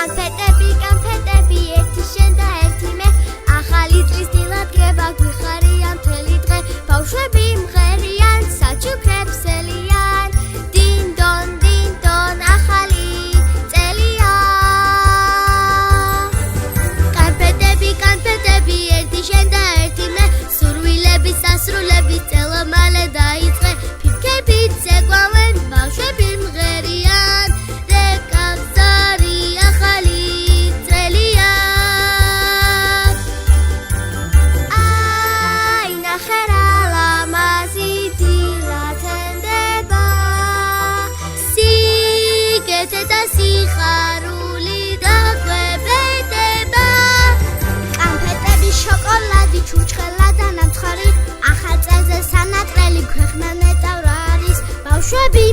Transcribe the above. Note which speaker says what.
Speaker 1: კანფეტები, ერთი შენ და ერთი მე. ახალი წლის დილად გება გვიხარიან მთელი დღე. ბავშვები მღერიან, საჩუქრებს ელიან. დინდონ, დინდონ, ახალი წელია. კანფეტები, ერთი შენ და ერთი მე. სურვილების სასრულების წელო მალე დაიწყე. ფიფქებით ზეგვავენ, ბავშვები მღერიან. რეკავზარი ახალი წელია. აი ნახე რა ლამაზი დილად ენდება. სიგეთე და სიხარული დაგვებედება. კანფეტები, შოკოლადი, ჩურჩხელა და ნამცხარი. ახალ წელზე სანატრელი ქვეყნა ნეტავ რა არის. ბავშვები